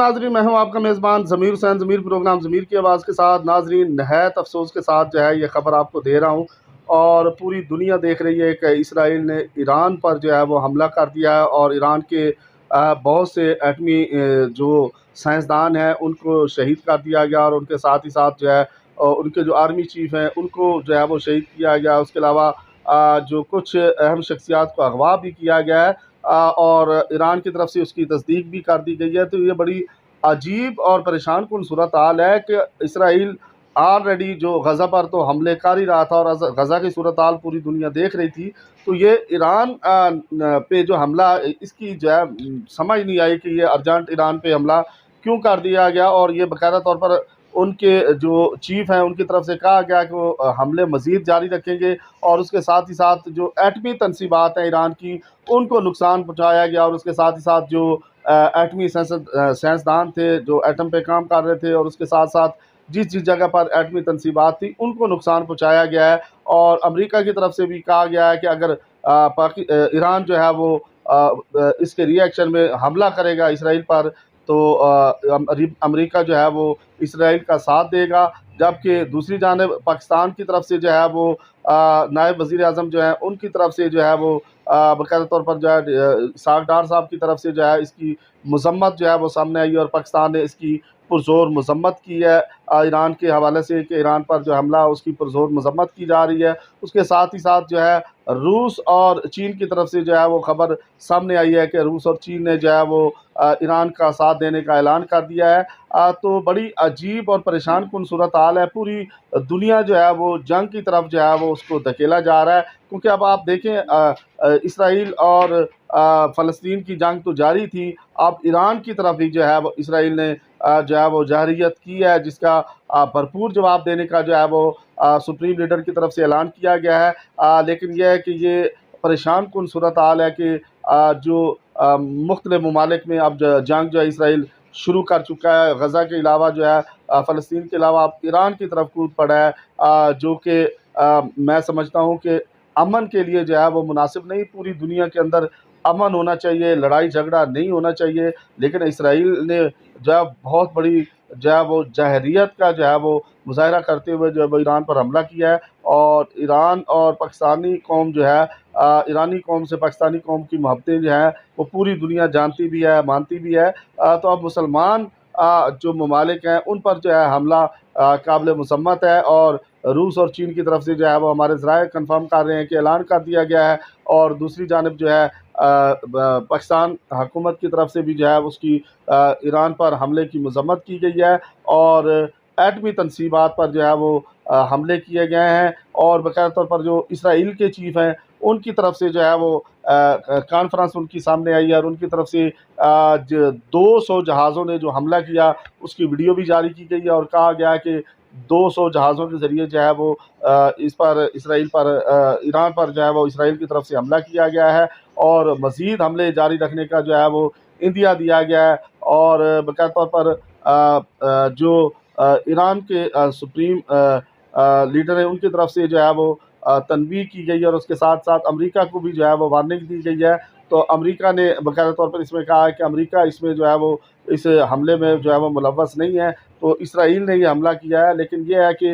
नाज़रीन, मैं हूं आपका मेज़बान ज़मीर हुसैन। ज़मीर प्रोग्राम ज़मीर की आवाज़ के साथ नाज़रीन नहायत अफसोस के साथ जो है ये ख़बर आपको दे रहा हूं, और पूरी दुनिया देख रही है कि इसराइल ने ईरान पर जो है वो हमला कर दिया है, और ईरान के बहुत से एटमी जो साइंसदान हैं उनको शहीद कर दिया गया, और उनके साथ ही साथ जो है उनके जो आर्मी चीफ़ हैं उनको जो है वो शहीद किया गया। उसके अलावा जो कुछ अहम शख्सियात को अगवा भी किया गया है, और ईरान की तरफ से उसकी तस्दीक भी कर दी गई है। तो ये बड़ी अजीब और परेशान कुन सूरत हाल है कि इसराइल ऑलरेडी जो गज़ा पर तो हमले कर ही रहा था, और गज़ा की सूरत हाल पूरी दुनिया देख रही थी। तो ये ईरान पे जो हमला, इसकी जो है समझ नहीं आई कि ये अर्जेंट ईरान पे हमला क्यों कर दिया गया, और ये बाकायदा तौर पर उनके जो चीफ हैं उनकी तरफ से कहा गया कि वो हमले मज़ीद जारी रखेंगे, और उसके साथ ही साथ जो एटमी तनसीबात हैं ईरान की उनको नुकसान पहुँचाया गया, और उसके साथ ही साथ जो एटमी साइंसदान थे जो एटम पे काम कर रहे थे, और उसके साथ साथ जिस जिस जगह पर एटमी तनसीबात थी उनको नुकसान पहुँचाया गया है। और अमेरिका की तरफ से भी कहा गया है कि अगर ईरान जो है वो इसके रिएक्शन में हमला करेगा इसराइल पर, तो अमेरिका जो है वो इसराइल का साथ देगा। जबकि दूसरी जानिब पाकिस्तान की तरफ से जो है वो नायब वज़ीर आज़म जो है उनकी तरफ से जो है वो बाकायदा तौर पर जो है इसहाक डार साहब की तरफ से जो है इसकी मज़म्मत जो है वो सामने आई, और पाकिस्तान ने इसकी पुरज़ोर मज़म्मत की है ईरान के हवाले से कि ईरान पर जो हमला उसकी पुरज़ोर मज़म्मत की जा रही है। उसके साथ ही साथ जो है रूस और चीन की तरफ से जो है वो ख़बर सामने आई है कि रूस और चीन ने जो है वो ईरान का साथ देने का ऐलान कर दिया है। तो बड़ी अजीब और परेशान कुन सूरत हाल है। पूरी दुनिया जो है वो जंग की तरफ जो है वो उसको धकेला जा रहा है, क्योंकि अब आप देखें इसराइल और फ़लस्तीन की जंग तो जारी थी, अब ईरान की तरफ ही जो है वो इसराइल ने जो है वो जहरीत की है, जिसका भरपूर जवाब देने का जो है वो सुप्रीम लीडर की तरफ से ऐलान किया गया है। लेकिन यह है कि ये परेशान कुन सूरत हाल है कि जो मुख्तलिफ ममालिक में अब जंग जो है इसराइल शुरू कर चुका है। गज़ा के अलावा जो है फ़लस्तीन के अलावा अब ईरान की तरफ कूद पड़ा है, जो कि मैं समझता हूँ कि अमन के लिए जो है वो मुनासिब नहीं। पूरी दुनिया के अंदर अमन होना चाहिए, लड़ाई झगड़ा नहीं होना चाहिए, लेकिन इसराइल ने जो है बहुत बड़ी जो है वो जहरियत का जो है वो मुज़ाहरा करते हुए जो है वो ईरान पर हमला किया है। और ईरान और पाकिस्तानी कौम जो है ईरानी कौम से पाकिस्तानी कौम की मोहब्बतें जो हैं वो पूरी दुनिया जानती भी है, मानती भी है। तो अब मुसलमान जो ममालिक हैं उन पर जो है हमला काबिल मसम्मत है, और रूस और चीन की तरफ से जो है वो हमारे ज़राए कन्फर्म कर रहे हैं कि ऐलान कर दिया गया है। और दूसरी जानिब जो है पाकिस्तान हुकूमत की तरफ से भी जो है उसकी ईरान पर हमले की मज़म्मत की गई है, और एटमी तनसीबात पर जो है वो हमले किए गए हैं। और बाकायदा तौर पर जो इसराइल के चीफ़ हैं उनकी तरफ से जो है वो कॉन्फ्रेंस उनकी सामने आई है, और उनकी तरफ से 200 जहाज़ों ने जो हमला किया उसकी वीडियो भी जारी की गई है, और कहा गया है कि 200 जहाज़ों के ज़रिए जो है वो इस पर इसराइल पर ईरान पर जो है वो इसराइल की तरफ से हमला किया गया है, और मज़ीद हमले जारी रखने का जो है वो इंदिया दिया गया है। और बाकायदा तौर पर जो ईरान के सुप्रीम लीडर हैं उनकी तरफ से जो है वो तनबीह की गई है, और उसके साथ साथ अमेरिका को भी जो है वो वार्निंग दी गई है। तो अमेरिका ने बाकायदा तौर पर इसमें कहा है कि अमेरिका इसमें जो है वो इस हमले में जो है वो मुलव्वस नहीं है। तो इसराइल ने ये हमला किया है, लेकिन ये है कि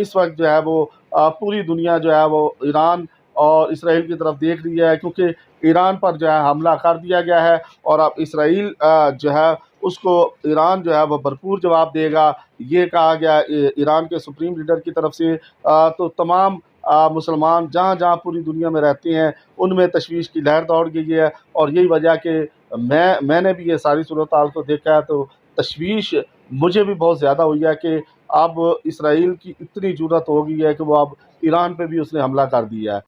इस वक्त जो है वो पूरी दुनिया जो है वो ईरान और इसराइल की तरफ देख रही है, क्योंकि ईरान पर जो है हमला कर दिया गया है, और अब इसराइल जो है उसको ईरान जो है वो भरपूर जवाब देगा, ये कहा गया ईरान के सुप्रीम लीडर की तरफ से। तो तमाम मुसलमान जहाँ जहाँ पूरी दुनिया में रहते हैं उनमें तशवीश की लहर दौड़ गई है, और यही वजह कि मैंने भी ये सारी सूरत हाल को देखा है, तो तशवीश मुझे भी बहुत ज़्यादा हुई है कि अब इसराइल की इतनी जुर्रत हो गई है कि वो अब ईरान पे भी उसने हमला कर दिया है।